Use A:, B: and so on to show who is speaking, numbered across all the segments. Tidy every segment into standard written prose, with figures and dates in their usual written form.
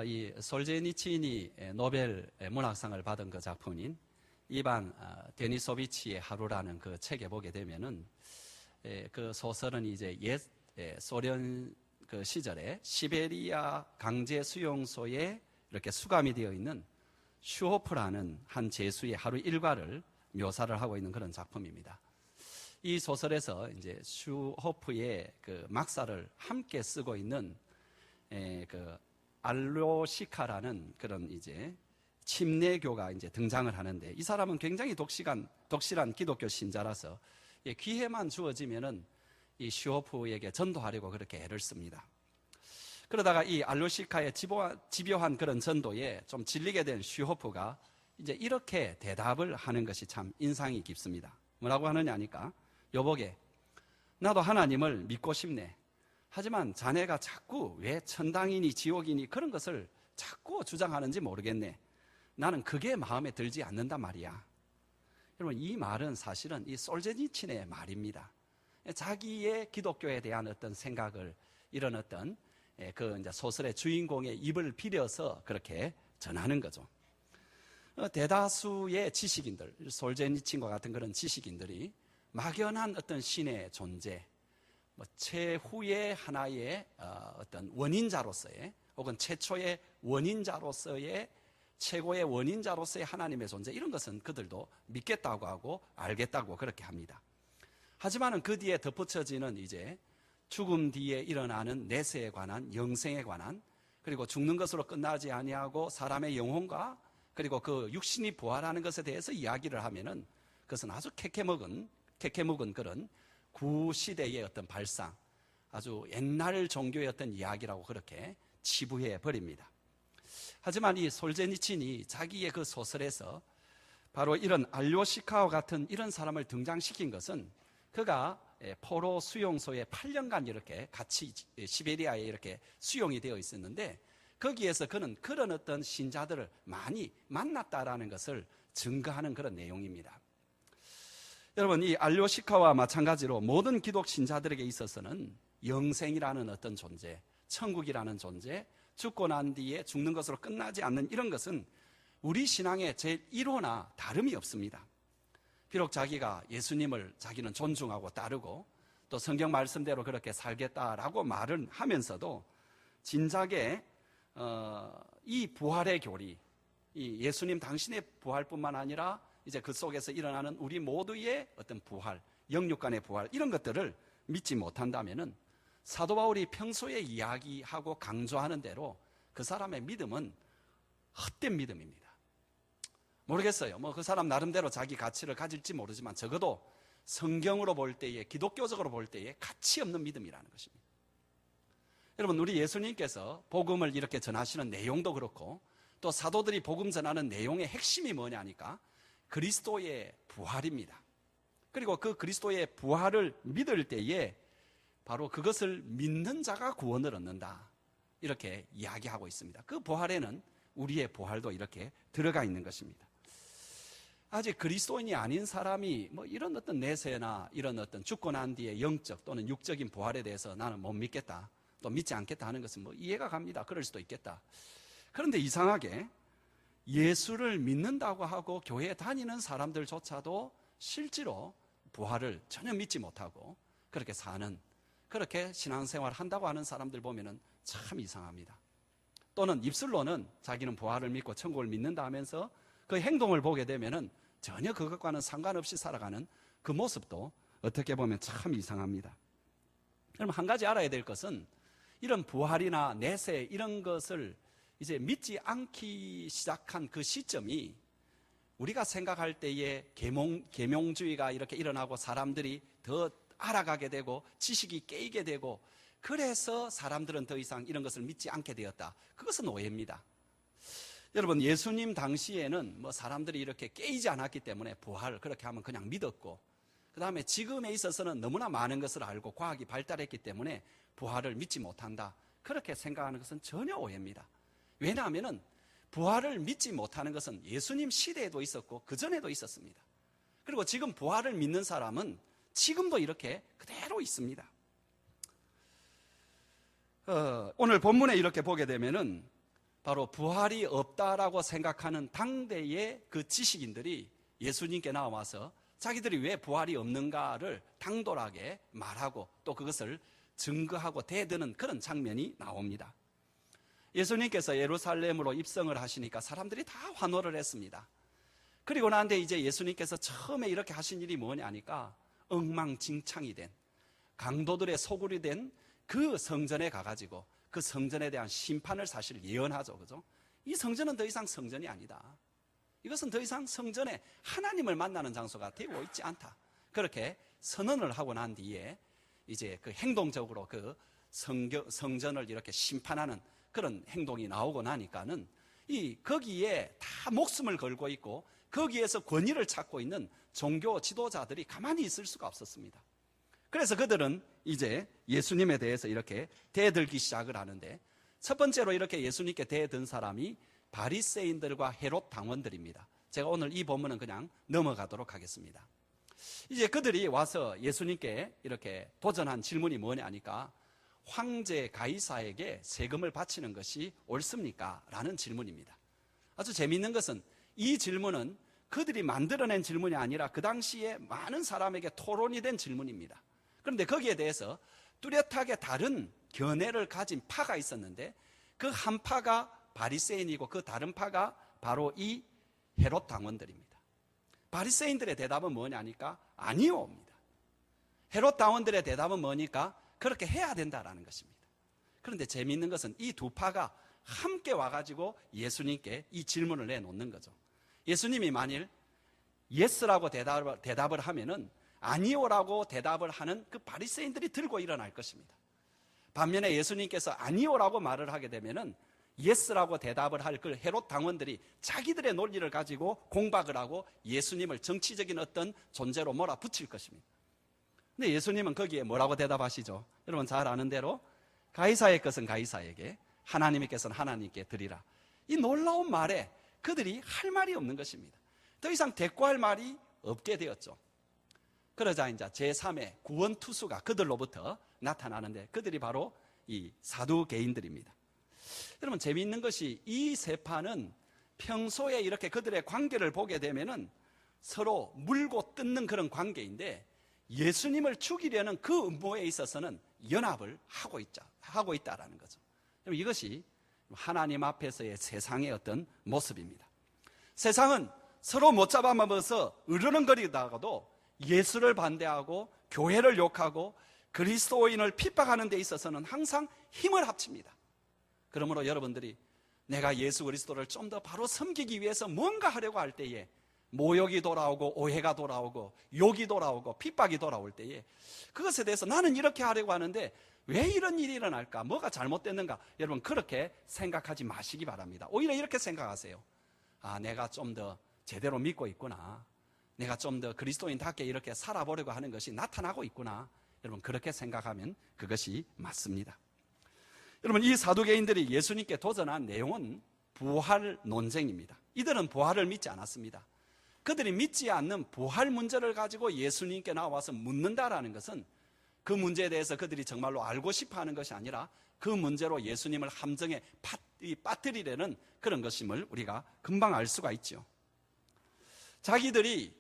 A: 이 솔제니친이 노벨 문학상을 받은 그 작품인 이반 데니소비치의 하루라는 그 책에 보게 되면은 그 소설은 이제 옛 소련 그 시절에 시베리아 강제 수용소에 이렇게 수감이 되어 있는 슈호프라는 한 죄수의 하루 일과를 묘사를 하고 있는 그런 작품입니다. 이 소설에서 이제 슈호프의 그 막사를 함께 쓰고 있는 그 알로시카라는 그런 이제 침례교가 이제 등장을 하는데, 이 사람은 굉장히 독실한 기독교 신자라서 기회만 주어지면은 이 슈호프에게 전도하려고 그렇게 애를 씁니다. 그러다가 이 알로시카의 집요한 그런 전도에 좀 질리게 된 슈호프가 이제 이렇게 대답을 하는 것이 참 인상이 깊습니다. 뭐라고 하느냐 하니까, 여보게, 나도 하나님을 믿고 싶네. 하지만 자네가 자꾸 왜 천당이니 지옥이니 그런 것을 자꾸 주장하는지 모르겠네. 나는 그게 마음에 들지 않는단 말이야. 여러분, 이 말은 사실은 이 솔제니친의 말입니다. 자기의 기독교에 대한 어떤 생각을 이런 어떤 그 이제 소설의 주인공의 입을 비려서 그렇게 전하는 거죠. 대다수의 지식인들, 솔제니친과 같은 그런 지식인들이 막연한 어떤 신의 존재, 최후의 하나의 어떤 원인자로서의, 혹은 최초의 원인자로서의, 최고의 원인자로서의 하나님의 존재, 이런 것은 그들도 믿겠다고 하고 알겠다고 그렇게 합니다. 하지만은 그 뒤에 덧붙여지는 이제 죽음 뒤에 일어나는 내세에 관한, 영생에 관한, 그리고 죽는 것으로 끝나지 아니하고 사람의 영혼과 그리고 그 육신이 부활하는 것에 대해서 이야기를 하면은 그것은 아주 캐캐묵은 그런 구시대의 어떤 발상, 아주 옛날 종교의 어떤 이야기라고 그렇게 치부해 버립니다. 하지만 이 솔제니친이 자기의 그 소설에서 바로 이런 알료시카와 같은 이런 사람을 등장시킨 것은, 그가 포로 수용소에 8년간 이렇게 같이 시베리아에 이렇게 수용이 되어 있었는데, 거기에서 그는 그런 어떤 신자들을 많이 만났다라는 것을 증거하는 그런 내용입니다. 여러분, 이 알료시카와 마찬가지로 모든 기독 신자들에게 있어서는 영생이라는 어떤 존재, 천국이라는 존재, 죽고 난 뒤에 죽는 것으로 끝나지 않는 이런 것은 우리 신앙의 제일 1호나 다름이 없습니다. 비록 자기가 예수님을 자기는 존중하고 따르고 또 성경 말씀대로 그렇게 살겠다라고 말을 하면서도 진작에 이 부활의 교리, 이 예수님 당신의 부활뿐만 아니라 이제 그 속에서 일어나는 우리 모두의 어떤 부활, 영육간의 부활, 이런 것들을 믿지 못한다면은 사도 바울이 평소에 이야기하고 강조하는 대로 그 사람의 믿음은 헛된 믿음입니다. 모르겠어요. 그 사람 나름대로 자기 가치를 가질지 모르지만 적어도 성경으로 볼 때에, 기독교적으로 볼 때에 가치 없는 믿음이라는 것입니다. 여러분, 우리 예수님께서 복음을 이렇게 전하시는 내용도 그렇고, 또 사도들이 복음 전하는 내용의 핵심이 뭐냐니까 그리스도의 부활입니다. 그리고 그 그리스도의 부활을 믿을 때에 바로 그것을 믿는 자가 구원을 얻는다, 이렇게 이야기하고 있습니다. 그 부활에는 우리의 부활도 이렇게 들어가 있는 것입니다. 아직 그리스도인이 아닌 사람이 이런 어떤 내세나 이런 어떤 죽고 난 뒤에 영적 또는 육적인 부활에 대해서 나는 못 믿겠다, 또 믿지 않겠다 하는 것은 이해가 갑니다. 그럴 수도 있겠다. 그런데 이상하게 예수를 믿는다고 하고 교회에 다니는 사람들조차도 실제로 부활을 전혀 믿지 못하고 그렇게 사는, 그렇게 신앙생활을 한다고 하는 사람들 보면은 참 이상합니다. 또는 입술로는 자기는 부활을 믿고 천국을 믿는다 하면서 그 행동을 보게 되면은 전혀 그것과는 상관없이 살아가는 그 모습도 어떻게 보면 참 이상합니다. 여러분, 한 가지 알아야 될 것은 이런 부활이나 내세 이런 것을 이제 믿지 않기 시작한 그 시점이 우리가 생각할 때에 계명주의가 이렇게 일어나고 사람들이 더 알아가게 되고 지식이 깨이게 되고, 그래서 사람들은 더 이상 이런 것을 믿지 않게 되었다. 그것은 오해입니다. 여러분, 예수님 당시에는 사람들이 이렇게 깨이지 않았기 때문에 부활을 그렇게 하면 그냥 믿었고, 그 다음에 지금에 있어서는 너무나 많은 것을 알고 과학이 발달했기 때문에 부활을 믿지 못한다, 그렇게 생각하는 것은 전혀 오해입니다. 왜냐하면 부활을 믿지 못하는 것은 예수님 시대에도 있었고 그 전에도 있었습니다. 그리고 지금 부활을 믿는 사람은 지금도 이렇게 그대로 있습니다. 오늘 본문에 이렇게 보게 되면은 바로 부활이 없다라고 생각하는 당대의 그 지식인들이 예수님께 나와서 자기들이 왜 부활이 없는가를 당돌하게 말하고 또 그것을 증거하고 대드는 그런 장면이 나옵니다. 예수님께서 예루살렘으로 입성을 하시니까 사람들이 다 환호를 했습니다. 그리고 나는데 이제 예수님께서 처음에 이렇게 하신 일이 뭐냐 하니까 엉망진창이 된, 강도들의 소굴이 된 그 성전에 가가지고 그 성전에 대한 심판을 사실 예언하죠. 그죠? 이 성전은 더 이상 성전이 아니다. 이것은 더 이상 성전에 하나님을 만나는 장소가 되고 있지 않다. 그렇게 선언을 하고 난 뒤에 이제 그 행동적으로 그 성전을 이렇게 심판하는 그런 행동이 나오고 나니까는 거기에 다 목숨을 걸고 있고 거기에서 권위를 찾고 있는 종교 지도자들이 가만히 있을 수가 없었습니다. 그래서 그들은 이제 예수님에 대해서 이렇게 대들기 시작을 하는데, 첫 번째로 이렇게 예수님께 대든 사람이 바리새인들과 헤롯 당원들입니다. 제가 오늘 이 본문은 그냥 넘어가도록 하겠습니다. 이제 그들이 와서 예수님께 이렇게 도전한 질문이 뭐냐 하니까 황제 가이사에게 세금을 바치는 것이 옳습니까? 라는 질문입니다. 아주 재미있는 것은 이 질문은 그들이 만들어낸 질문이 아니라 그 당시에 많은 사람에게 토론이 된 질문입니다. 그런데 거기에 대해서 뚜렷하게 다른 견해를 가진 파가 있었는데 그 한 파가 바리새인이고 그 다른 파가 바로 이 헤롯 당원들입니다. 바리새인들의 대답은 뭐냐니까 아니오입니다. 헤롯 당원들의 대답은 뭐니까 그렇게 해야 된다라는 것입니다. 그런데 재미있는 것은 이 두 파가 함께 와가지고 예수님께 이 질문을 내놓는 거죠. 예수님이 만일 예스라고 대답을 하면은 아니오라고 대답을 하는 그 바리새인들이 들고 일어날 것입니다. 반면에 예수님께서 아니오라고 말을 하게 되면은 예스라고 대답을 할 그 헤롯 당원들이 자기들의 논리를 가지고 공박을 하고 예수님을 정치적인 어떤 존재로 몰아붙일 것입니다. 근데 예수님은 거기에 뭐라고 대답하시죠? 여러분 잘 아는 대로 가이사의 것은 가이사에게, 하나님의 것은 하나님께 드리라. 이 놀라운 말에 그들이 할 말이 없는 것입니다. 더 이상 대꾸할 말이 없게 되었죠. 그러자 이제 제3의 구원투수가 그들로부터 나타나는데 그들이 바로 이 사두개인들입니다. 여러분 재미있는 것이 이 세 파는 평소에 이렇게 그들의 관계를 보게 되면은 서로 물고 뜯는 그런 관계인데 예수님을 죽이려는 그 음모에 있어서는 연합을 하고 있다라는 거죠. 이것이 하나님 앞에서의 세상의 어떤 모습입니다. 세상은 서로 못 잡아먹어서 으르렁거리다가도 예수를 반대하고 교회를 욕하고 그리스도인을 핍박하는 데 있어서는 항상 힘을 합칩니다. 그러므로 여러분들이 내가 예수 그리스도를 좀 더 바로 섬기기 위해서 뭔가 하려고 할 때에 모욕이 돌아오고 오해가 돌아오고 욕이 돌아오고 핍박이 돌아올 때에 그것에 대해서 나는 이렇게 하려고 하는데 왜 이런 일이 일어날까? 뭐가 잘못됐는가? 여러분 그렇게 생각하지 마시기 바랍니다. 오히려 이렇게 생각하세요. 아, 내가 좀 더 제대로 믿고 있구나. 내가 좀 더 그리스도인답게 이렇게 살아보려고 하는 것이 나타나고 있구나. 여러분 그렇게 생각하면 그것이 맞습니다. 여러분 이 사두개인들이 예수님께 도전한 내용은 부활 논쟁입니다. 이들은 부활을 믿지 않았습니다. 그들이 믿지 않는 부활 문제를 가지고 예수님께 나와서 묻는다라는 것은 그 문제에 대해서 그들이 정말로 알고 싶어하는 것이 아니라 그 문제로 예수님을 함정에 빠뜨리려는 그런 것임을 우리가 금방 알 수가 있죠. 자기들이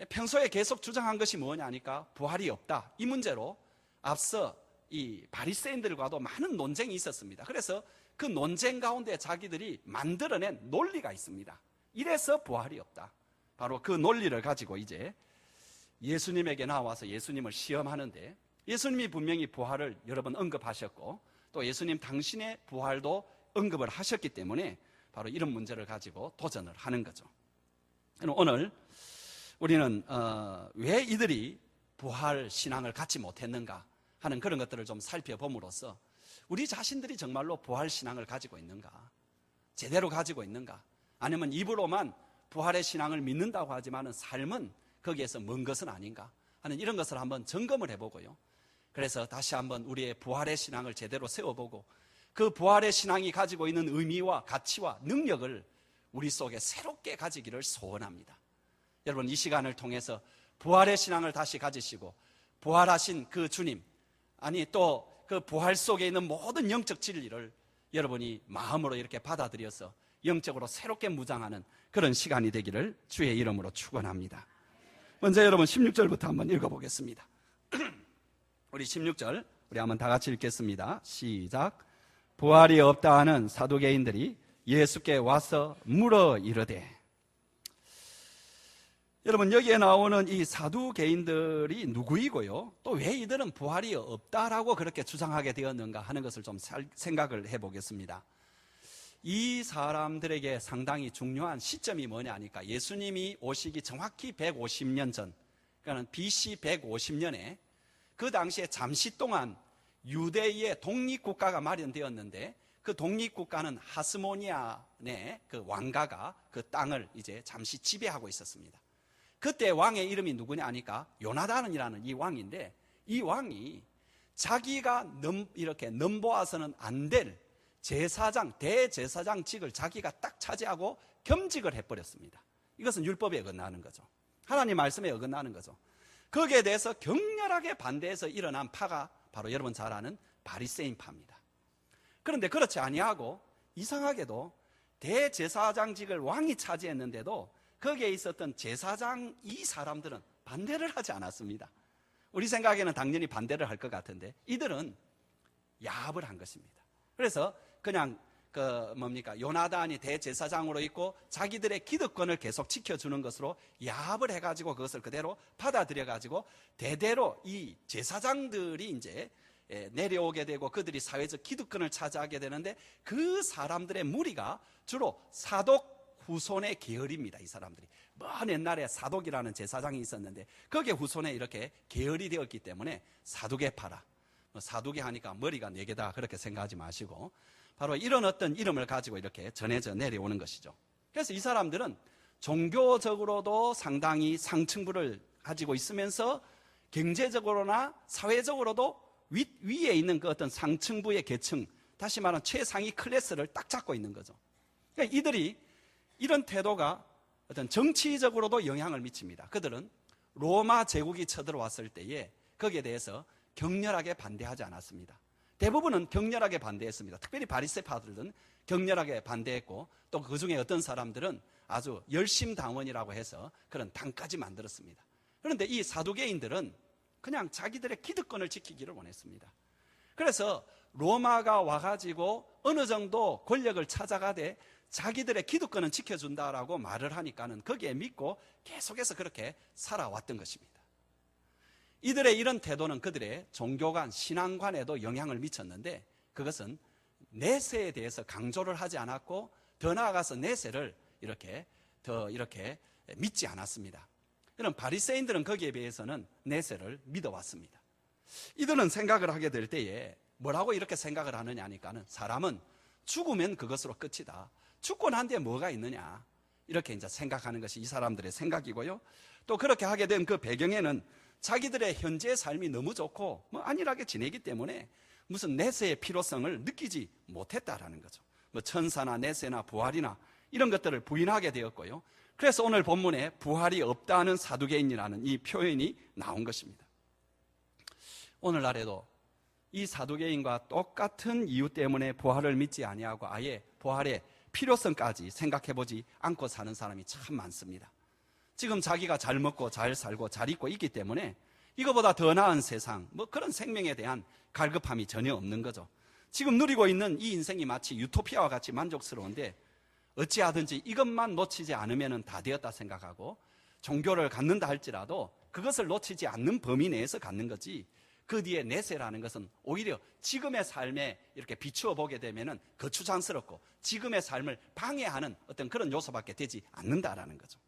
A: 평소에 계속 주장한 것이 뭐냐 하니까 부활이 없다. 이 문제로 앞서 이 바리새인들과도 많은 논쟁이 있었습니다. 그래서 그 논쟁 가운데 자기들이 만들어낸 논리가 있습니다. 이래서 부활이 없다. 바로 그 논리를 가지고 이제 예수님에게 나와서 예수님을 시험하는데 예수님이 분명히 부활을 여러 번 언급하셨고 또 예수님 당신의 부활도 언급을 하셨기 때문에 바로 이런 문제를 가지고 도전을 하는 거죠. 오늘 우리는 왜 이들이 부활 신앙을 갖지 못했는가 하는 그런 것들을 좀 살펴봄으로써 우리 자신들이 정말로 부활 신앙을 가지고 있는가, 제대로 가지고 있는가, 아니면 입으로만 부활의 신앙을 믿는다고 하지만 삶은 거기에서 먼 것은 아닌가 하는 이런 것을 한번 점검을 해보고요. 그래서 다시 한번 우리의 부활의 신앙을 제대로 세워보고 그 부활의 신앙이 가지고 있는 의미와 가치와 능력을 우리 속에 새롭게 가지기를 소원합니다. 여러분 이 시간을 통해서 부활의 신앙을 다시 가지시고 부활하신 그 주님, 아니 또 그 부활 속에 있는 모든 영적 진리를 여러분이 마음으로 이렇게 받아들여서 영적으로 새롭게 무장하는 그런 시간이 되기를 주의 이름으로 축원합니다. 먼저 여러분 16절부터 한번 읽어보겠습니다. 우리 16절 우리 한번 다 같이 읽겠습니다. 시작. 부활이 없다 하는 사두개인들이 예수께 와서 물어 이르되. 여러분 여기에 나오는 이 사두개인들이 누구이고요, 또 왜 이들은 부활이 없다라고 그렇게 주장하게 되었는가 하는 것을 좀 생각을 해보겠습니다. 이 사람들에게 상당히 중요한 시점이 뭐냐 하니까 예수님이 오시기 정확히 150년 전, 그러니까 BC 150년에 그 당시에 잠시 동안 유대의 독립국가가 마련되었는데, 그 독립국가는 하스모니아의 그 왕가가 그 땅을 이제 잠시 지배하고 있었습니다. 그때 왕의 이름이 누구냐 하니까 요나단이라는 이 왕인데, 이 왕이 자기가 이렇게 넘보아서는 안 될 제사장, 대제사장직을 자기가 딱 차지하고 겸직을 해버렸습니다. 이것은 율법에 어긋나는 거죠. 하나님 말씀에 어긋나는 거죠. 거기에 대해서 격렬하게 반대해서 일어난 파가 바로 여러분 잘 아는 바리새인파입니다. 그런데 그렇지 아니하고 이상하게도 대제사장직을 왕이 차지했는데도 거기에 있었던 제사장 이 사람들은 반대를 하지 않았습니다. 우리 생각에는 당연히 반대를 할 것 같은데 이들은 야합을 한 것입니다. 그래서 그냥 요나단이 대제사장으로 있고 자기들의 기득권을 계속 지켜주는 것으로 야합을 해가지고 그것을 그대로 받아들여가지고 대대로 이 제사장들이 이제 내려오게 되고 그들이 사회적 기득권을 차지하게 되는데, 그 사람들의 무리가 주로 사독 후손의 계열입니다. 이 사람들이 먼 옛날에 사독이라는 제사장이 있었는데 거기에 후손에 이렇게 계열이 되었기 때문에 사두개파라. 사두개 하니까 머리가 4개다 그렇게 생각하지 마시고 바로 이런 어떤 이름을 가지고 이렇게 전해져 내려오는 것이죠. 그래서 이 사람들은 종교적으로도 상당히 상층부를 가지고 있으면서 경제적으로나 사회적으로도 위에 있는 그 어떤 상층부의 계층, 다시 말하면 최상위 클래스를 딱 잡고 있는 거죠. 그러니까 이들이 이런 태도가 어떤 정치적으로도 영향을 미칩니다. 그들은 로마 제국이 쳐들어왔을 때에 거기에 대해서 격렬하게 반대하지 않았습니다. 대부분은 격렬하게 반대했습니다. 특별히 바리새파들은 격렬하게 반대했고, 또 그 중에 어떤 사람들은 아주 열심당원이라고 해서 그런 당까지 만들었습니다. 그런데 이 사두개인들은 그냥 자기들의 기득권을 지키기를 원했습니다. 그래서 로마가 와가지고 어느 정도 권력을 찾아가되 자기들의 기득권은 지켜준다라고 말을 하니까는 거기에 믿고 계속해서 그렇게 살아왔던 것입니다. 이들의 이런 태도는 그들의 종교관, 신앙관에도 영향을 미쳤는데, 그것은 내세에 대해서 강조를 하지 않았고 더 나아가서 내세를 이렇게 믿지 않았습니다. 이런 바리새인들은 거기에 비해서는 내세를 믿어왔습니다. 이들은 생각을 하게 될 때에 뭐라고 이렇게 생각을 하느냐 하니까는, 사람은 죽으면 그것으로 끝이다. 죽고 난 뒤에 뭐가 있느냐, 이렇게 이제 생각하는 것이 이 사람들의 생각이고요. 또 그렇게 하게 된 그 배경에는 자기들의 현재의 삶이 너무 좋고 안일하게 지내기 때문에 무슨 내세의 필요성을 느끼지 못했다라는 거죠. 천사나 내세나 부활이나 이런 것들을 부인하게 되었고요. 그래서 오늘 본문에 부활이 없다는 사두개인이라는 이 표현이 나온 것입니다. 오늘날에도 이 사두개인과 똑같은 이유 때문에 부활을 믿지 아니하고 아예 부활의 필요성까지 생각해보지 않고 사는 사람이 참 많습니다. 지금 자기가 잘 먹고 잘 살고 잘 입고 있기 때문에 이거보다 더 나은 세상, 그런 생명에 대한 갈급함이 전혀 없는 거죠. 지금 누리고 있는 이 인생이 마치 유토피아와 같이 만족스러운데 어찌하든지 이것만 놓치지 않으면 다 되었다 생각하고, 종교를 갖는다 할지라도 그것을 놓치지 않는 범위 내에서 갖는 거지, 그 뒤에 내세라는 것은 오히려 지금의 삶에 이렇게 비추어 보게 되면 거추장스럽고 지금의 삶을 방해하는 어떤 그런 요소밖에 되지 않는다라는 거죠.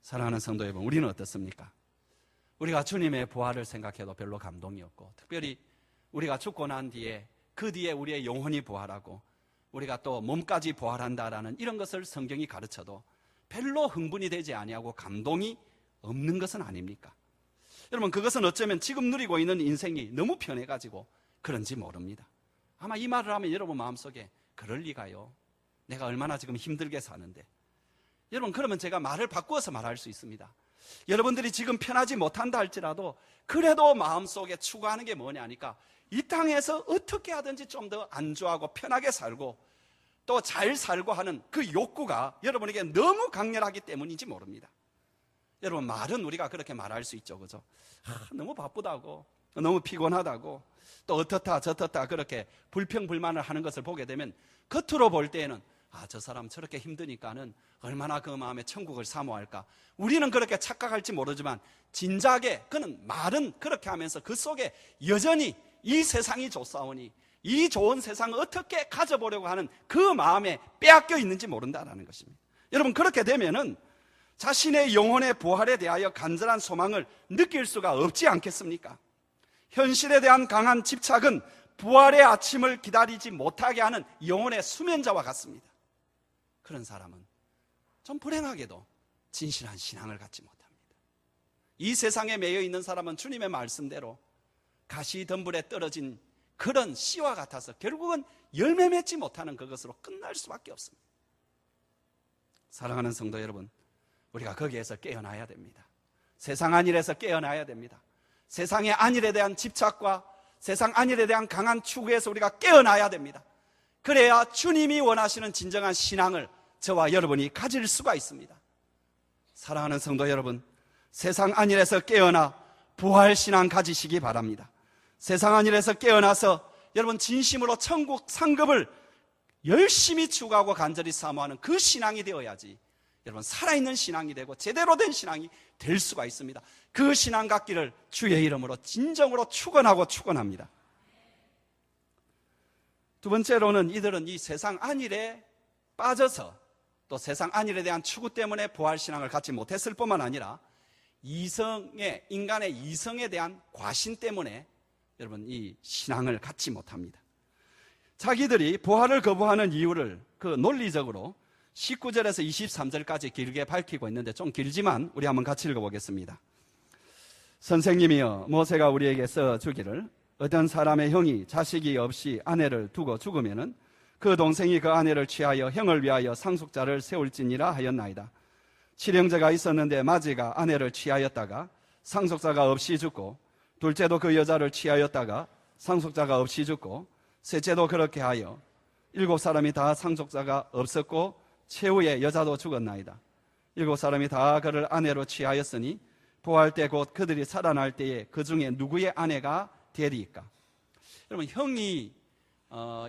A: 사랑하는 성도 여러분, 우리는 어떻습니까? 우리가 주님의 부활을 생각해도 별로 감동이 없고, 특별히 우리가 죽고 난 뒤에 그 뒤에 우리의 영혼이 부활하고 우리가 또 몸까지 부활한다라는 이런 것을 성경이 가르쳐도 별로 흥분이 되지 아니하고 감동이 없는 것은 아닙니까? 여러분, 그것은 어쩌면 지금 누리고 있는 인생이 너무 편해가지고 그런지 모릅니다. 아마 이 말을 하면 여러분 마음속에 그럴 리가요, 내가 얼마나 지금 힘들게 사는데. 여러분, 그러면 제가 말을 바꾸어서 말할 수 있습니다. 여러분들이 지금 편하지 못한다 할지라도 그래도 마음속에 추구하는 게 뭐냐니까 이 땅에서 어떻게 하든지 좀 더 안주하고 편하게 살고 또 잘 살고 하는 그 욕구가 여러분에게 너무 강렬하기 때문인지 모릅니다. 여러분, 말은 우리가 그렇게 말할 수 있죠, 그죠? 너무 바쁘다고, 너무 피곤하다고, 또 어떻다 저떻다 그렇게 불평불만을 하는 것을 보게 되면 겉으로 볼 때에는 저 사람 저렇게 힘드니까는 얼마나 그 마음에 천국을 사모할까. 우리는 그렇게 착각할지 모르지만 진작에 그는 말은 그렇게 하면서 그 속에 여전히 이 세상이 좋사오니 이 좋은 세상을 어떻게 가져보려고 하는 그 마음에 빼앗겨 있는지 모른다는 것입니다. 여러분, 그렇게 되면은 자신의 영혼의 부활에 대하여 간절한 소망을 느낄 수가 없지 않겠습니까? 현실에 대한 강한 집착은 부활의 아침을 기다리지 못하게 하는 영혼의 수면자와 같습니다. 그런 사람은 좀 불행하게도 진실한 신앙을 갖지 못합니다. 이 세상에 매여 있는 사람은 주님의 말씀대로 가시덤불에 떨어진 그런 씨와 같아서 결국은 열매 맺지 못하는 그것으로 끝날 수밖에 없습니다. 사랑하는 성도 여러분, 우리가 거기에서 깨어나야 됩니다. 세상 안일에서 깨어나야 됩니다. 세상의 안일에 대한 집착과 세상 안일에 대한 강한 추구에서 우리가 깨어나야 됩니다. 그래야 주님이 원하시는 진정한 신앙을 저와 여러분이 가질 수가 있습니다. 사랑하는 성도 여러분, 세상 안일에서 깨어나 부활신앙 가지시기 바랍니다. 세상 안일에서 깨어나서 여러분 진심으로 천국 상급을 열심히 추구하고 간절히 사모하는 그 신앙이 되어야지 여러분 살아있는 신앙이 되고 제대로 된 신앙이 될 수가 있습니다. 그 신앙 갖기를 주의 이름으로 진정으로 축원합니다. 두 번째로는 이들은 이 세상 안일에 빠져서 또 세상 안일에 대한 추구 때문에 부활신앙을 갖지 못했을 뿐만 아니라 인간의 이성에 대한 과신 때문에 여러분 이 신앙을 갖지 못합니다. 자기들이 부활을 거부하는 이유를 그 논리적으로 19절에서 23절까지 길게 밝히고 있는데 좀 길지만 우리 한번 같이 읽어보겠습니다. 선생님이여, 모세가 우리에게 써주기를 어떤 사람의 형이 자식이 없이 아내를 두고 죽으면은 그 동생이 그 아내를 취하여 형을 위하여 상속자를 세울지니라 하였나이다. 칠형제가 있었는데 마지가 아내를 취하였다가 상속자가 없이 죽고, 둘째도 그 여자를 취하였다가 상속자가 없이 죽고, 셋째도 그렇게 하여 7사람이 다 상속자가 없었고 최후에 여자도 죽었나이다. 7사람이 다 그를 아내로 취하였으니 부활 때 곧 그들이 살아날 때에 그 중에 누구의 아내가 되리이까? 여러분, 형이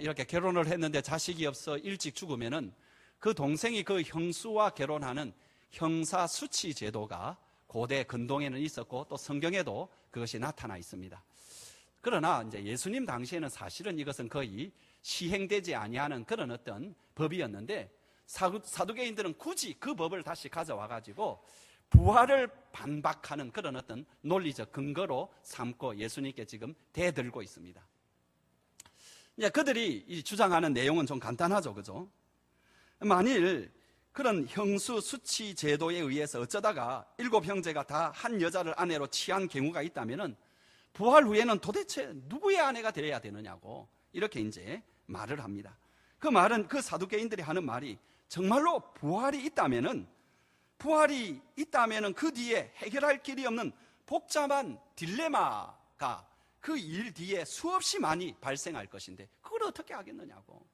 A: 이렇게 결혼을 했는데 자식이 없어 일찍 죽으면은 그 동생이 그 형수와 결혼하는 형사 수치 제도가 고대 근동에는 있었고 또 성경에도 그것이 나타나 있습니다. 그러나 이제 예수님 당시에는 사실은 이것은 거의 시행되지 아니하는 그런 어떤 법이었는데 사두개인들은 굳이 그 법을 다시 가져와 가지고 부활을 반박하는 그런 어떤 논리적 근거로 삼고 예수님께 지금 대들고 있습니다. 이제 그들이 주장하는 내용은 좀 간단하죠, 그죠? 만일 그런 형수 수치 제도에 의해서 어쩌다가 7형제가 다 한 여자를 아내로 취한 경우가 있다면은 부활 후에는 도대체 누구의 아내가 되어야 되느냐고 이렇게 이제 말을 합니다. 그 말은 그 사두개인들이 하는 말이 정말로 부활이 있다면은 그 뒤에 해결할 길이 없는 복잡한 딜레마가 그 일 뒤에 수없이 많이 발생할 것인데 그걸 어떻게 하겠느냐고,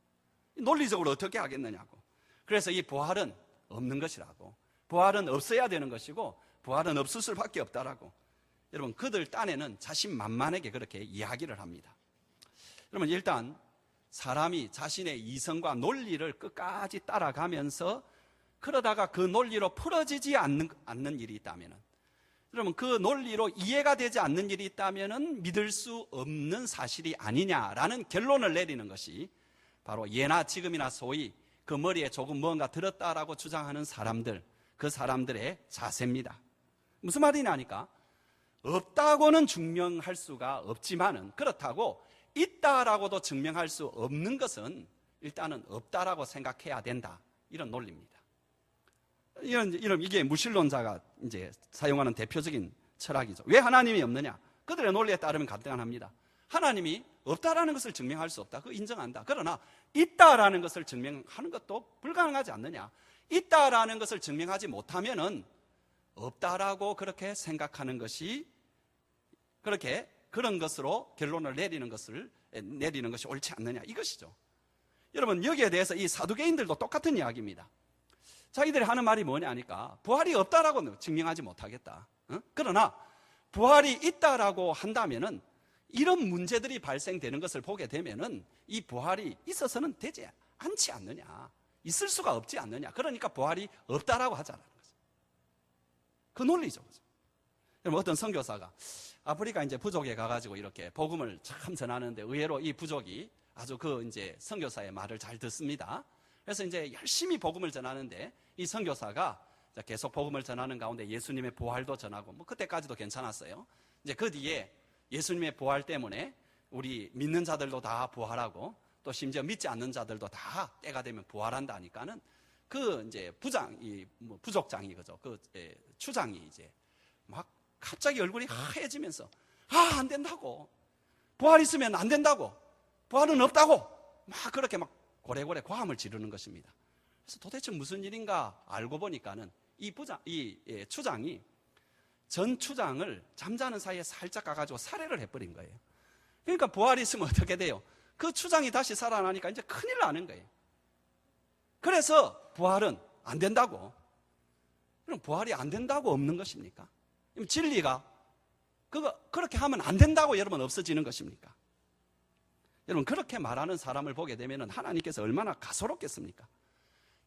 A: 논리적으로 어떻게 하겠느냐고. 그래서 이 부활은 없는 것이라고, 부활은 없어야 되는 것이고 부활은 없을 수밖에 없다라고 여러분 그들 딴에는 자신만만하게 그렇게 이야기를 합니다. 여러분, 일단 사람이 자신의 이성과 논리를 끝까지 따라가면서 그러다가 그 논리로 풀어지지 않는 일이 있다면, 여러분 그 논리로 이해가 되지 않는 일이 있다면 믿을 수 없는 사실이 아니냐라는 결론을 내리는 것이 바로 예나 지금이나 소위 그 머리에 조금 뭔가 들었다라고 주장하는 사람들, 그 사람들의 자세입니다. 무슨 말이냐니까 없다고는 증명할 수가 없지만은 그렇다고 있다라고도 증명할 수 없는 것은 일단은 없다라고 생각해야 된다, 이런 논리입니다. 이게 무신론자가 이제 사용하는 대표적인 철학이죠. 왜 하나님이 없느냐? 그들의 논리에 따르면 간단합니다. 하나님이 없다라는 것을 증명할 수 없다, 그거 인정한다. 그러나 있다라는 것을 증명하는 것도 불가능하지 않느냐? 있다라는 것을 증명하지 못하면은 없다라고 그렇게 생각하는 것이 그런 것으로 결론을 내리는 것이 옳지 않느냐 이것이죠. 여러분, 여기에 대해서 이 사두개인들도 똑같은 이야기입니다. 자기들이 하는 말이 뭐냐니까 부활이 없다라고 증명하지 못하겠다. 그러나 부활이 있다라고 한다면은 이런 문제들이 발생되는 것을 보게 되면은 이 부활이 있어서는 되지 않지 않느냐, 있을 수가 없지 않느냐. 그러니까 부활이 없다라고 하자라는 거죠. 그 논리죠. 그럼 어떤 선교사가 아프리카 이제 부족에 가가지고 이렇게 복음을 참 전하는데 의외로 이 부족이 아주 이제 선교사의 말을 잘 듣습니다. 그래서 이제 열심히 복음을 전하는데 이 선교사가 계속 복음을 전하는 가운데 예수님의 부활도 전하고 그때까지도 괜찮았어요. 이제 그 뒤에 예수님의 부활 때문에 우리 믿는 자들도 다 부활하고 또 심지어 믿지 않는 자들도 다 때가 되면 부활한다 하니까는 이제 부족장이 그죠. 추장이 이제 막 갑자기 얼굴이 하얘지면서 안 된다고. 부활 있으면 안 된다고. 부활은 없다고. 막 그렇게 막 고래고래 고함을 지르는 것입니다. 그래서 도대체 무슨 일인가 알고 보니까는 이 추장이 전 추장을 잠자는 사이에 살짝 가가지고 살해를 해버린 거예요. 그러니까 부활이 있으면 어떻게 돼요? 그 추장이 다시 살아나니까 이제 큰일 나는 거예요. 그래서 부활은 안 된다고. 그럼 부활이 안 된다고 없는 것입니까? 그럼 진리가 그렇게 하면 안 된다고 여러분 없어지는 것입니까? 여러분, 그렇게 말하는 사람을 보게 되면 하나님께서 얼마나 가소롭겠습니까?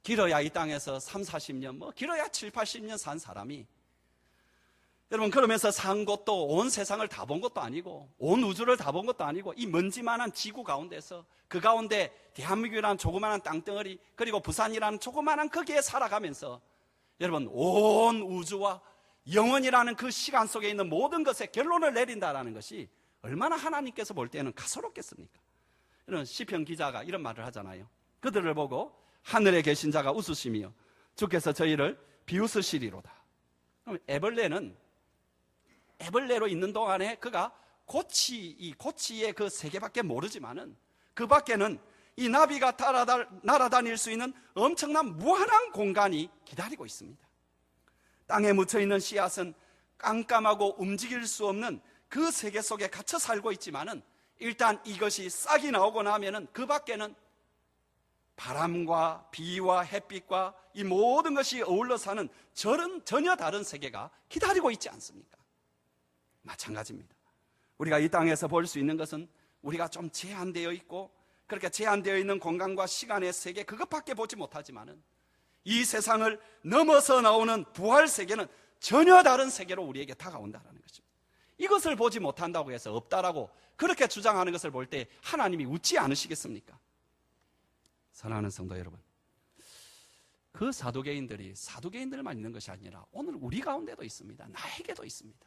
A: 길어야 이 땅에서 3, 40년, 길어야 7, 80년 산 사람이 여러분, 그러면서 산 것도 온 세상을 다 본 것도 아니고 온 우주를 다 본 것도 아니고 이 먼지만한 지구 가운데서 그 가운데 대한민국이라는 조그만한 땅덩어리 그리고 부산이라는 조그만한 거기에 살아가면서 여러분, 온 우주와 영원이라는 그 시간 속에 있는 모든 것에 결론을 내린다라는 것이 얼마나 하나님께서 볼 때는 가소롭겠습니까? 이런 시편 기자가 이런 말을 하잖아요. 그들을 보고 하늘에 계신 자가 웃으시며 주께서 저희를 비웃으시리로다. 그럼 애벌레로 있는 동안에 그가 고치의 그 세계밖에 모르지만은 그 밖에는 이 나비가 날아다닐 수 있는 엄청난 무한한 공간이 기다리고 있습니다. 땅에 묻혀있는 씨앗은 깜깜하고 움직일 수 없는 그 세계 속에 갇혀 살고 있지만은 일단 이것이 싹이 나오고 나면은 그 밖에는 바람과 비와 햇빛과 이 모든 것이 어울러 사는 전혀 다른 세계가 기다리고 있지 않습니까? 마찬가지입니다. 우리가 이 땅에서 볼 수 있는 것은 우리가 좀 제한되어 있고 그렇게 제한되어 있는 공간과 시간의 세계 그것밖에 보지 못하지만은 이 세상을 넘어서 나오는 부활 세계는 전혀 다른 세계로 우리에게 다가온다는 것입니다. 이것을 보지 못한다고 해서 없다라고 그렇게 주장하는 것을 볼 때 하나님이 웃지 않으시겠습니까? 사랑하는 성도 여러분, 그 사두개인들만 있는 것이 아니라 오늘 우리 가운데도 있습니다. 나에게도 있습니다.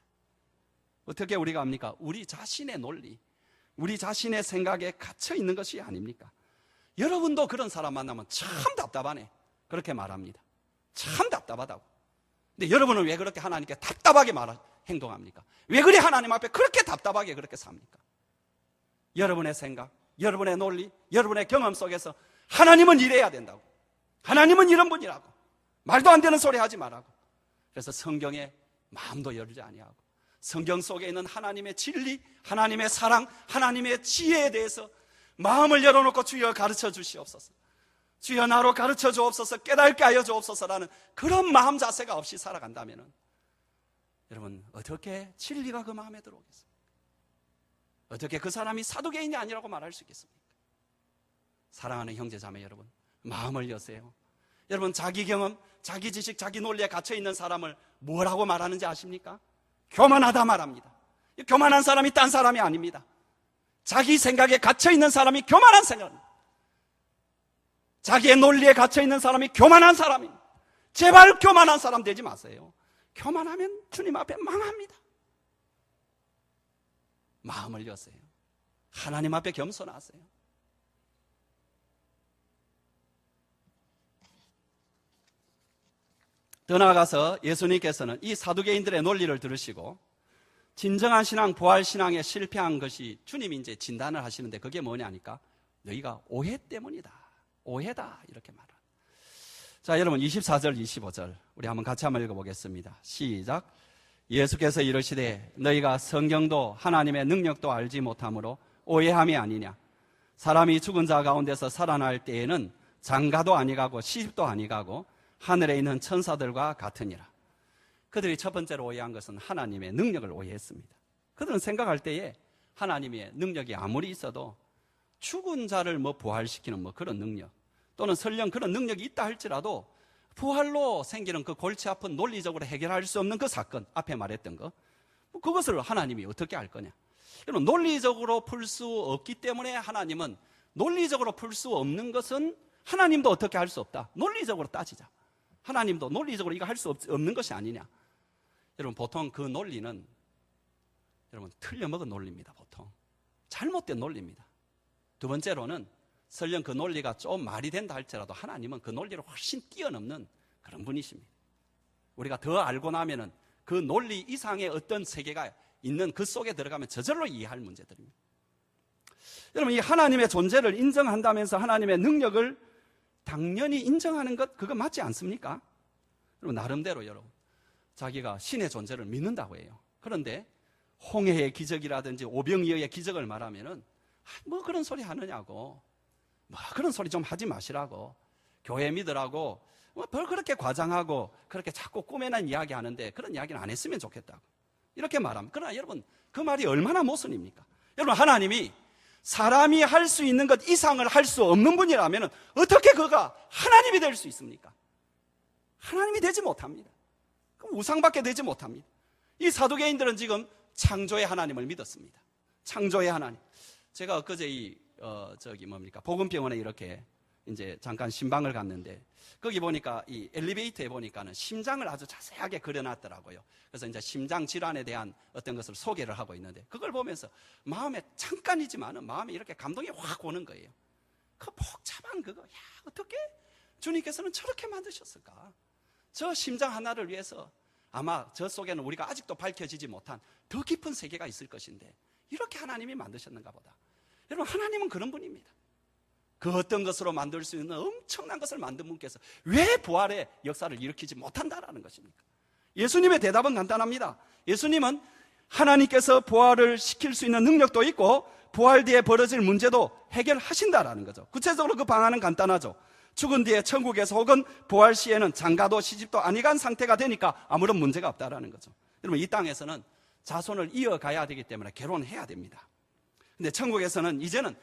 A: 어떻게 우리가 합니까? 우리 자신의 논리, 우리 자신의 생각에 갇혀 있는 것이 아닙니까? 여러분도 그런 사람 만나면 참 답답하네 그렇게 말합니다. 참 답답하다고. 근데 여러분은 왜 그렇게 하나님께 답답하게 행동합니까? 왜 그래 하나님 앞에 그렇게 답답하게 그렇게 삽니까? 여러분의 생각, 여러분의 논리, 여러분의 경험 속에서 하나님은 이래야 된다고, 하나님은 이런 분이라고, 말도 안 되는 소리 하지 말라고. 그래서 성경에 마음도 열지 아니하고 성경 속에 있는 하나님의 진리, 하나님의 사랑, 하나님의 지혜에 대해서 마음을 열어놓고 주여 가르쳐 주시옵소서, 주여 나로 가르쳐 주옵소서, 깨닫게 하여 주옵소서라는 그런 마음 자세가 없이 살아간다면 여러분, 어떻게 진리가 그 마음에 들어오겠습니까? 어떻게 그 사람이 사두개인이 아니라고 말할 수 있겠습니까? 사랑하는 형제 자매 여러분, 마음을 여세요. 여러분, 자기 경험, 자기 지식, 자기 논리에 갇혀있는 사람을 뭐라고 말하는지 아십니까? 교만하다 말합니다. 교만한 사람이 딴 사람이 아닙니다. 자기 생각에 갇혀있는 사람이 교만한 사람입니다. 자기의 논리에 갇혀있는 사람이 교만한 사람입니다. 제발 교만한 사람 되지 마세요. 교만하면 주님 앞에 망합니다. 마음을 여세요. 하나님 앞에 겸손하세요. 더 나아가서 예수님께서는 이 사두개인들의 논리를 들으시고 진정한 신앙, 부활 신앙에 실패한 것이 주님이 이제 진단을 하시는데 그게 뭐냐니까 너희가 오해 때문이다. 오해다 이렇게 말합니다. 자, 여러분 24절, 25절 우리 한번 같이 한번 읽어보겠습니다. 시작. 예수께서 이르시되 너희가 성경도 하나님의 능력도 알지 못함으로 오해함이 아니냐. 사람이 죽은 자 가운데서 살아날 때에는 장가도 아니가고 시집도 아니가고 하늘에 있는 천사들과 같으니라. 그들이 첫 번째로 오해한 것은 하나님의 능력을 오해했습니다. 그들은 생각할 때에 하나님의 능력이 아무리 있어도 죽은 자를 부활시키는 그런 능력, 또는 설령 그런 능력이 있다 할지라도 부활로 생기는 그 골치 아픈 논리적으로 해결할 수 없는 그 사건, 앞에 말했던 거, 그것을 하나님이 어떻게 할 거냐. 여러분, 논리적으로 풀 수 없기 때문에 하나님은, 논리적으로 풀 수 없는 것은 하나님도 어떻게 할 수 없다. 논리적으로 따지자. 하나님도 논리적으로 이거 할 수 없는 것이 아니냐. 여러분, 보통 그 논리는 여러분 틀려먹은 논리입니다. 보통 잘못된 논리입니다. 두 번째로는 설령 그 논리가 좀 말이 된다 할지라도 하나님은 그 논리를 훨씬 뛰어넘는 그런 분이십니다. 우리가 더 알고 나면은 그 논리 이상의 어떤 세계가 있는 그 속에 들어가면 저절로 이해할 문제들입니다. 여러분, 이 하나님의 존재를 인정한다면서 하나님의 능력을 당연히 인정하는 것, 그거 맞지 않습니까? 여러분, 나름대로 여러분 자기가 신의 존재를 믿는다고 해요. 그런데 홍해의 기적이라든지 오병이어의 기적을 말하면은 그런 소리 하느냐고, 그런 소리 좀 하지 마시라고, 교회 믿으라고 뭘 그렇게 과장하고 그렇게 자꾸 꾸며낸 이야기 하는데 그런 이야기는 안 했으면 좋겠다고 이렇게 말합니다. 그러나 여러분, 그 말이 얼마나 모순입니까? 여러분, 하나님이 사람이 할 수 있는 것 이상을 할 수 없는 분이라면 어떻게 그가 하나님이 될 수 있습니까? 하나님이 되지 못합니다. 그럼 우상밖에 되지 못합니다. 이 사두개인들은 지금 창조의 하나님을 믿었습니다. 창조의 하나님. 제가 엊그제 보건병원에 이렇게 이제 잠깐 신방을 갔는데 거기 보니까 이 엘리베이터에 보니까는 심장을 아주 자세하게 그려놨더라고요. 그래서 이제 심장 질환에 대한 어떤 것을 소개를 하고 있는데 그걸 보면서 마음에 잠깐이지만은 마음에 이렇게 감동이 확 오는 거예요. 그 복잡한 그거, 어떻게 주님께서는 저렇게 만드셨을까? 저 심장 하나를 위해서 아마 저 속에는 우리가 아직도 밝혀지지 못한 더 깊은 세계가 있을 것인데 이렇게 하나님이 만드셨는가 보다. 여러분, 하나님은 그런 분입니다. 그 어떤 것으로 만들 수 있는 엄청난 것을 만든 분께서 왜 부활의 역사를 일으키지 못한다라는 것입니까? 예수님의 대답은 간단합니다. 예수님은 하나님께서 부활을 시킬 수 있는 능력도 있고 부활 뒤에 벌어질 문제도 해결하신다라는 거죠. 구체적으로 그 방안은 간단하죠. 죽은 뒤에 천국에서 혹은 부활 시에는 장가도 시집도 아니간 상태가 되니까 아무런 문제가 없다라는 거죠. 여러분, 이 땅에서는 자손을 이어가야 되기 때문에 결혼해야 됩니다. 근데 천국에서는 이제는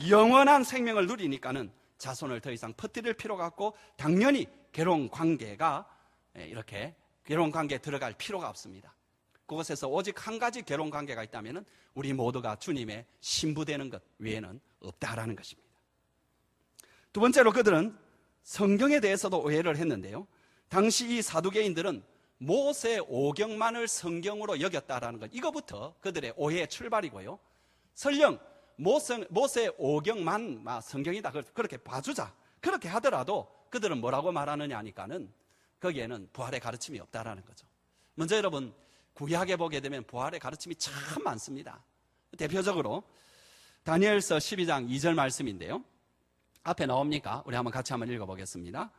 A: 영원한 생명을 누리니까는 자손을 더 이상 퍼뜨릴 필요가 없고 당연히 결혼 관계가 이렇게 결혼 관계에 들어갈 필요가 없습니다. 그곳에서 오직 한 가지 결혼 관계가 있다면 우리 모두가 주님의 신부되는 것 외에는 없다라는 것입니다. 두 번째로 그들은 성경에 대해서도 오해를 했는데요. 당시 이 사두개인들은 모세 오경만을 성경으로 여겼다라는 것, 이거부터 그들의 오해의 출발이고요. 설령 모세 오경만 성경이다 그렇게 봐주자 그렇게 하더라도 그들은 뭐라고 말하느냐 하니까는 거기에는 부활의 가르침이 없다라는 거죠. 먼저 여러분, 구약에 보게 되면 부활의 가르침이 참 많습니다. 대표적으로 다니엘서 12장 2절 말씀인데요. 앞에 나옵니까? 우리 같이 한번 읽어보겠습니다.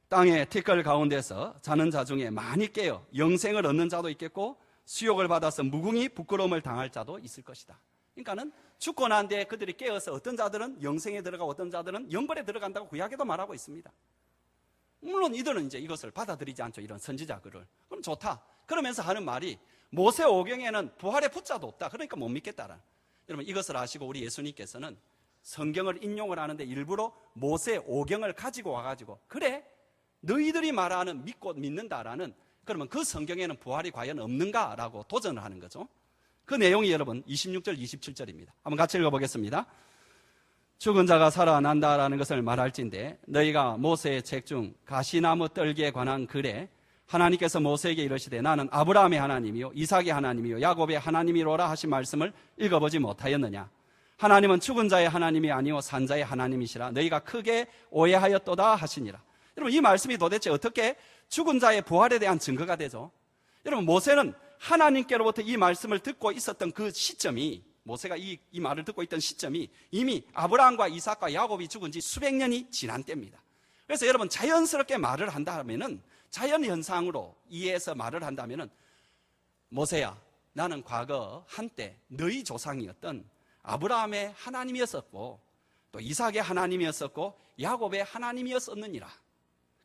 A: 땅의 티끌 가운데서 자는 자 중에 많이 깨어 영생을 얻는 자도 있겠고 수욕을 받아서 무궁히 부끄러움을 당할 자도 있을 것이다. 그러니까는 죽고 난 뒤에 그들이 깨어서 어떤 자들은 영생에 들어가고 어떤 자들은 영벌에 들어간다고 구약에도 말하고 있습니다. 물론 이들은 이제 이것을 받아들이지 않죠. 이런 선지자 글을. 그럼 좋다. 그러면서 하는 말이 모세 오경에는 부활의 붙자도 없다. 그러니까 못 믿겠다라. 여러분, 이것을 아시고 우리 예수님께서는 성경을 인용을 하는데 일부러 모세 오경을 가지고 와가지고 그래 너희들이 말하는 믿고 믿는다라는, 그러면 그 성경에는 부활이 과연 없는가라고 도전을 하는 거죠. 그 내용이 여러분 26절 27절입니다 한번 같이 읽어보겠습니다. 죽은 자가 살아난다라는 것을 말할진대 너희가 모세의 책 중 가시나무 떨기에 관한 글에 하나님께서 모세에게 이르시되 나는 아브라함의 하나님이요 이삭의 하나님이요 야곱의 하나님이로라 하신 말씀을 읽어보지 못하였느냐. 하나님은 죽은 자의 하나님이 아니요 산 자의 하나님이시라 너희가 크게 오해하였도다 하시니라. 여러분, 이 말씀이 도대체 어떻게 죽은 자의 부활에 대한 증거가 되죠? 여러분, 모세는 하나님께로부터 이 말씀을 듣고 있었던 그 시점이, 모세가 이 말을 듣고 있던 시점이 이미 아브라함과 이삭과 야곱이 죽은 지 수백 년이 지난 때입니다. 그래서 여러분 자연스럽게 말을 한다면은, 자연현상으로 이해해서 말을 한다면은, 모세야, 나는 과거 한때 너희 조상이었던 아브라함의 하나님이었었고 또 이삭의 하나님이었었고 야곱의 하나님이었었느니라.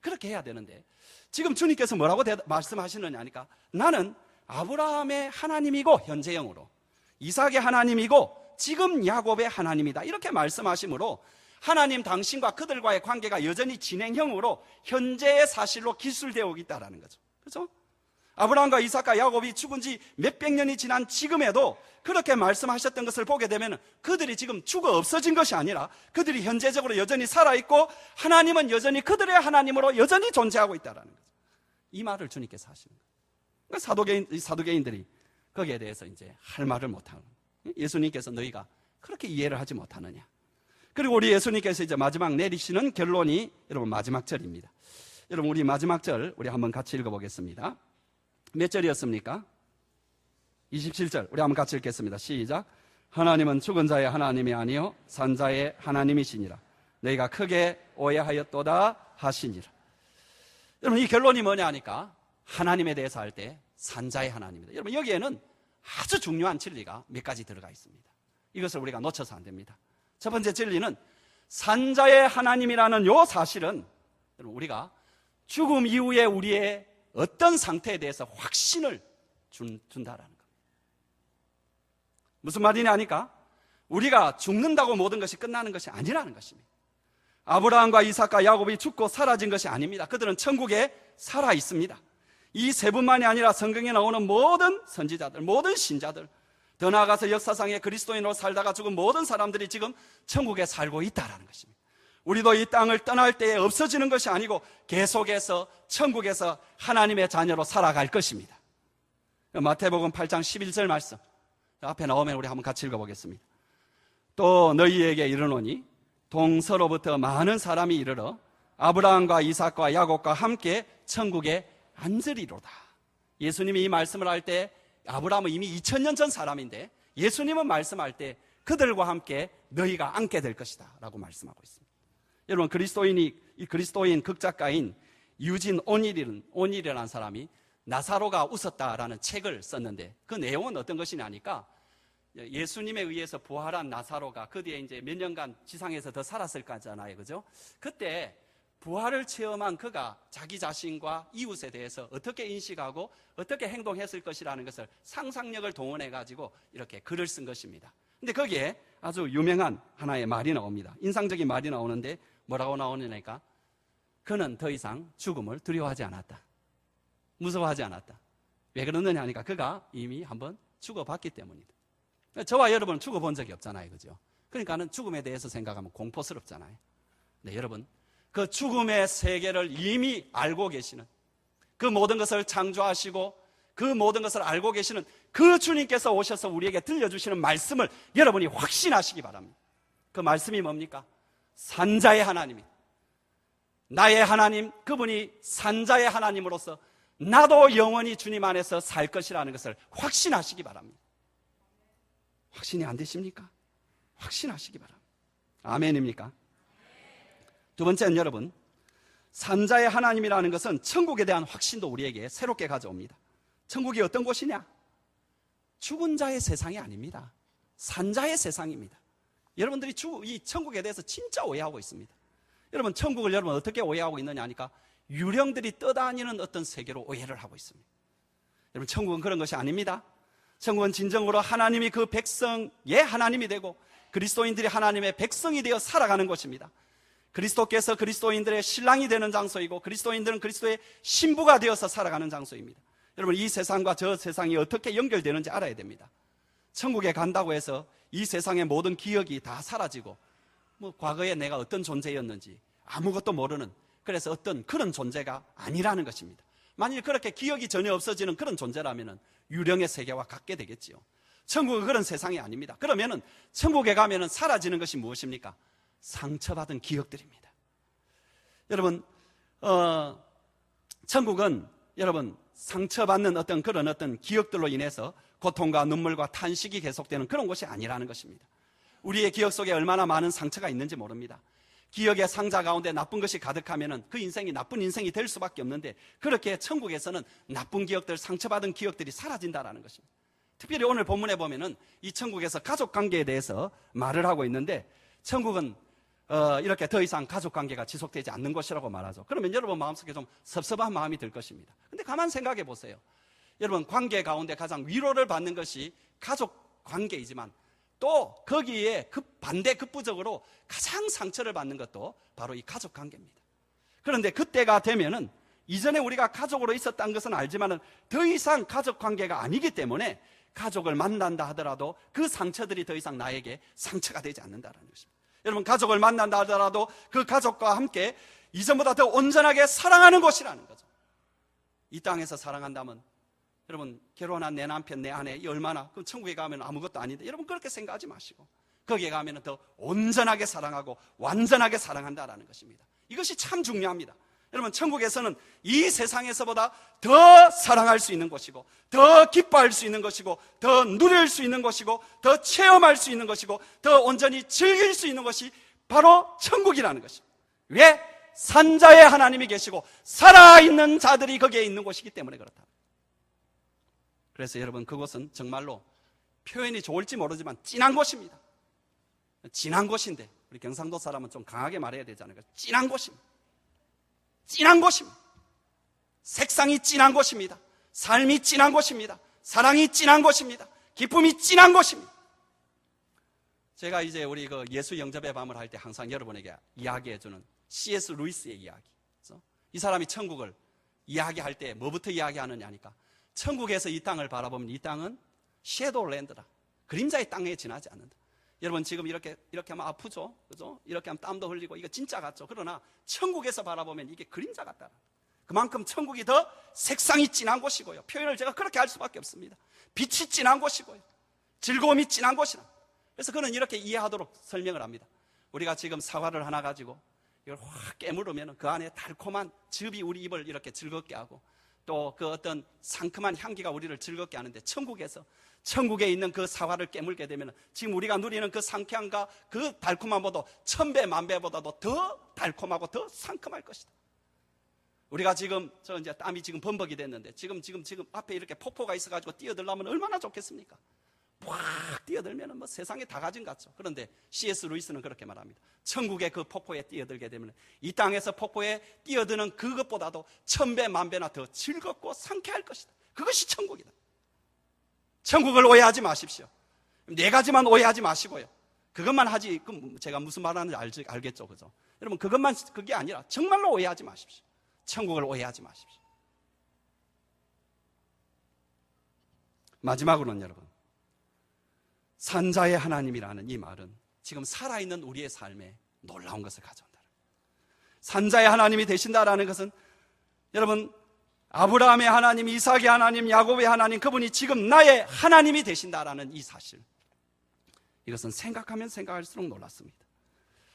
A: 그렇게 해야 되는데 지금 주님께서 뭐라고 말씀하시느냐 하니까, 나는 아브라함의 하나님이고 현재형으로, 이삭의 하나님이고 지금 야곱의 하나님이다, 이렇게 말씀하시므로 하나님 당신과 그들과의 관계가 여전히 진행형으로 현재의 사실로 기술되어 오고 있다는 거죠. 그렇죠? 아브라함과 이삭과 야곱이 죽은 지 몇백 년이 지난 지금에도 그렇게 말씀하셨던 것을 보게 되면 그들이 지금 죽어 없어진 것이 아니라 그들이 현재적으로 여전히 살아있고 하나님은 여전히 그들의 하나님으로 여전히 존재하고 있다는 거죠. 이 말을 주님께서 하시는 거예요. 그러니까 사두개인들이 거기에 대해서 이제 할 말을 못하는 거예요. 예수님께서 너희가 그렇게 이해를 하지 못하느냐. 그리고 우리 예수님께서 이제 마지막 내리시는 결론이 여러분 마지막 절입니다. 여러분 우리 마지막 절 우리 한번 같이 읽어보겠습니다. 몇 절이었습니까? 27절. 우리 한번 같이 읽겠습니다. 시작. 하나님은 죽은 자의 하나님이 아니요 산 자의 하나님이시니라. 너희가 크게 오해하였도다 하시니라. 여러분 이 결론이 뭐냐 하니까 하나님에 대해서 할 때 산 자의 하나님입니다. 여러분 여기에는 아주 중요한 진리가 몇 가지 들어가 있습니다. 이것을 우리가 놓쳐서 안 됩니다. 첫 번째 진리는 산 자의 하나님이라는 요 사실은 여러분 우리가 죽음 이후에 우리의 어떤 상태에 대해서 확신을 준다라는 겁니다. 무슨 말이냐 하니까 우리가 죽는다고 모든 것이 끝나는 것이 아니라는 것입니다. 아브라함과 이삭과 야곱이 죽고 사라진 것이 아닙니다. 그들은 천국에 살아 있습니다. 이 세 분만이 아니라 성경에 나오는 모든 선지자들, 모든 신자들, 더 나아가서 역사상의 그리스도인으로 살다가 죽은 모든 사람들이 지금 천국에 살고 있다는 것입니다. 우리도 이 땅을 떠날 때에 없어지는 것이 아니고 계속해서 천국에서 하나님의 자녀로 살아갈 것입니다. 마태복음 8장 11절 말씀 앞에 나오면 우리 한번 같이 읽어보겠습니다. 또 너희에게 이르노니 동서로부터 많은 사람이 이르러 아브라함과 이삭과 야곱과 함께 천국에 앉으리로다. 예수님이 이 말씀을 할 때 아브라함은 이미 2000년 전 사람인데 예수님은 말씀할 때 그들과 함께 너희가 앉게 될 것이다 라고 말씀하고 있습니다. 여러분 그리스도인 극작가인 유진 오닐이라는 사람이 나사로가 웃었다라는 책을 썼는데 그 내용은 어떤 것이냐 하니까 예수님에 의해서 부활한 나사로가 그 뒤에 이제 몇 년간 지상에서 더 살았을 거잖아요. 그죠? 그때 부활을 체험한 그가 자기 자신과 이웃에 대해서 어떻게 인식하고 어떻게 행동했을 것이라는 것을 상상력을 동원해 가지고 이렇게 글을 쓴 것입니다. 근데 거기에 아주 유명한 하나의 말이 나옵니다. 인상적인 말이 나오는데 뭐라고 나오느냐니까 그는 더 이상 죽음을 두려워하지 않았다. 무서워하지 않았다. 왜 그러느냐 하니까 그가 이미 한번 죽어봤기 때문이다. 저와 여러분은 죽어본 적이 없잖아요. 그죠? 그러니까는 죽음에 대해서 생각하면 공포스럽잖아요. 네, 여러분. 그 죽음의 세계를 이미 알고 계시는, 그 모든 것을 창조하시고 그 모든 것을 알고 계시는 그 주님께서 오셔서 우리에게 들려주시는 말씀을 여러분이 확신하시기 바랍니다. 그 말씀이 뭡니까? 산자의 하나님이, 나의 하나님, 그분이 산자의 하나님으로서 나도 영원히 주님 안에서 살 것이라는 것을 확신하시기 바랍니다. 확신이 안 되십니까? 확신하시기 바랍니다. 아멘입니까? 두 번째는 여러분, 산자의 하나님이라는 것은 천국에 대한 확신도 우리에게 새롭게 가져옵니다. 천국이 어떤 곳이냐? 죽은 자의 세상이 아닙니다. 산자의 세상입니다. 여러분들이 이 천국에 대해서 진짜 오해하고 있습니다. 여러분, 천국을 여러분 어떻게 오해하고 있느냐 하니까 유령들이 떠다니는 어떤 세계로 오해를 하고 있습니다. 여러분, 천국은 그런 것이 아닙니다. 천국은 진정으로 하나님이 그 백성의 하나님이 되고 그리스도인들이 하나님의 백성이 되어 살아가는 곳입니다. 그리스도께서 그리스도인들의 신랑이 되는 장소이고 그리스도인들은 그리스도의 신부가 되어서 살아가는 장소입니다. 여러분, 이 세상과 저 세상이 어떻게 연결되는지 알아야 됩니다. 천국에 간다고 해서 이 세상의 모든 기억이 다 사라지고 과거에 내가 어떤 존재였는지 아무것도 모르는, 그래서 어떤 그런 존재가 아니라는 것입니다. 만일 그렇게 기억이 전혀 없어지는 그런 존재라면 유령의 세계와 같게 되겠지요. 천국은 그런 세상이 아닙니다. 그러면 천국에 가면 사라지는 것이 무엇입니까? 상처받은 기억들입니다. 여러분, 천국은 여러분 상처받는 그런 기억들로 인해서 고통과 눈물과 탄식이 계속되는 그런 곳이 아니라는 것입니다. 우리의 기억 속에 얼마나 많은 상처가 있는지 모릅니다. 기억의 상자 가운데 나쁜 것이 가득하면은 그 인생이 나쁜 인생이 될 수밖에 없는데, 그렇게 천국에서는 나쁜 기억들, 상처받은 기억들이 사라진다라는 것입니다. 특별히 오늘 본문에 보면은 이 천국에서 가족 관계에 대해서 말을 하고 있는데, 천국은 이렇게 더 이상 가족 관계가 지속되지 않는 것이라고 말하죠. 그러면 여러분 마음속에 좀 섭섭한 마음이 들 것입니다. 근데 가만 생각해 보세요. 여러분, 관계 가운데 가장 위로를 받는 것이 가족 관계이지만, 또 거기에 반대 급부적으로 가장 상처를 받는 것도 바로 이 가족 관계입니다. 그런데 그때가 되면은, 이전에 우리가 가족으로 있었다는 것은 알지만은 더 이상 가족 관계가 아니기 때문에 가족을 만난다 하더라도 그 상처들이 더 이상 나에게 상처가 되지 않는다는 것입니다. 여러분, 가족을 만난다 하더라도 그 가족과 함께 이전보다 더 온전하게 사랑하는 것이라는 거죠. 이 땅에서 사랑한다면, 여러분, 결혼한 내 남편, 내 아내, 이 얼마나, 그럼 천국에 가면 아무것도 아닌데, 여러분 그렇게 생각하지 마시고 거기에 가면 더 온전하게 사랑하고 완전하게 사랑한다라는 것입니다. 이것이 참 중요합니다. 여러분, 천국에서는 이 세상에서보다 더 사랑할 수 있는 것이고, 더 기뻐할 수 있는 것이고, 더 누릴 수 있는 것이고, 더 체험할 수 있는 것이고, 더 온전히 즐길 수 있는 것이 바로 천국이라는 것입니다. 왜? 산자의 하나님이 계시고 살아있는 자들이 거기에 있는 곳이기 때문에 그렇다. 그래서 여러분, 그곳은 정말로 표현이 좋을지 모르지만 진한 곳입니다. 진한 곳인데, 우리 경상도 사람은 좀 강하게 말해야 되지 않을까? 진한 곳입니다. 진한 곳입니다. 색상이 진한 곳입니다. 삶이 진한 곳입니다. 사랑이 진한 곳입니다. 기쁨이 진한 곳입니다. 제가 이제 우리 그 예수 영접의 밤을 할 때 항상 여러분에게 이야기해주는 C.S. 루이스의 이야기. 이 사람이 천국을 이야기할 때 뭐부터 이야기하느냐 하니까, 천국에서 이 땅을 바라보면 이 땅은 섀도우 랜드다. 그림자의 땅에 지나지 않는다. 여러분, 지금 이렇게 하면 아프죠? 그죠? 이렇게 하면 땀도 흘리고 이거 진짜 같죠? 그러나 천국에서 바라보면 이게 그림자 같다. 그만큼 천국이 더 색상이 진한 곳이고요. 표현을 제가 그렇게 할 수밖에 없습니다. 빛이 진한 곳이고요. 즐거움이 진한 곳이라. 그래서 그는 이렇게 이해하도록 설명을 합니다. 우리가 지금 사과를 하나 가지고 이걸 확 깨물으면 그 안에 달콤한 즙이 우리 입을 이렇게 즐겁게 하고, 또 그 어떤 상큼한 향기가 우리를 즐겁게 하는데, 천국에 있는 그 사과를 깨물게 되면 지금 우리가 누리는 그 상쾌함과 그 달콤함보다 1000배, 10,000배보다도 더 달콤하고 더 상큼할 것이다. 우리가 지금 이제 땀이 지금 범벅이 됐는데, 지금 앞에 이렇게 폭포가 있어가지고 뛰어들려면 얼마나 좋겠습니까? 확 뛰어들면 뭐 세상에 다 가진 것 같죠. 그런데 C.S. 루이스는 그렇게 말합니다. 천국의 그 폭포에 뛰어들게 되면 이 땅에서 폭포에 뛰어드는 그것보다도 1000배, 10,000배나 더 즐겁고 상쾌할 것이다. 그것이 천국이다. 천국을 오해하지 마십시오. 네 가지만 오해하지 마시고요. 그것만 하지, 제가 무슨 말하는지 알겠죠, 그죠? 여러분, 그게 아니라 정말로 오해하지 마십시오. 천국을 오해하지 마십시오. 마지막으로는 여러분, 산자의 하나님이라는 이 말은 지금 살아있는 우리의 삶에 놀라운 것을 가져온다. 산자의 하나님이 되신다라는 것은, 여러분, 아브라함의 하나님, 이삭의 하나님, 야곱의 하나님, 그분이 지금 나의 하나님이 되신다라는 이 사실, 이것은 생각하면 생각할수록 놀랍습니다.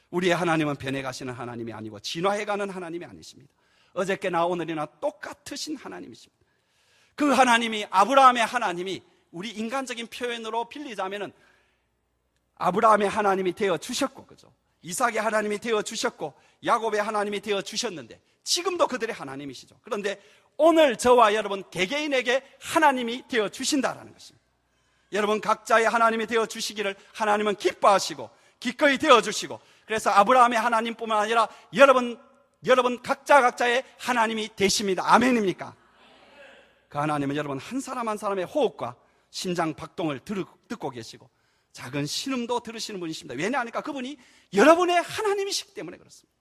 A: 우리의 하나님은 변해가시는 하나님이 아니고 진화해가는 하나님이 아니십니다. 어저께나 오늘이나 똑같으신 하나님이십니다. 그 하나님이, 아브라함의 하나님이 우리 인간적인 표현으로 빌리자면은 아브라함의 하나님이 되어 주셨고, 그죠? 이삭의 하나님이 되어 주셨고, 야곱의 하나님이 되어 주셨는데 지금도 그들의 하나님이시죠. 그런데 오늘 저와 여러분 개개인에게 하나님이 되어 주신다라는 것입니다. 여러분 각자의 하나님이 되어 주시기를 하나님은 기뻐하시고 기꺼이 되어 주시고, 그래서 아브라함의 하나님뿐만 아니라 여러분 각자의 하나님이 되십니다. 아멘입니까? 그 하나님은 여러분 한 사람 한 사람의 호흡과 심장 박동을 듣고 계시고 작은 신음도 들으시는 분이십니다. 왜냐하니까 그분이 여러분의 하나님이시기 때문에 그렇습니다.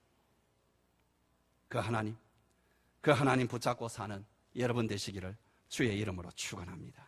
A: 그 하나님 붙잡고 사는 여러분 되시기를 주의 이름으로 축원합니다.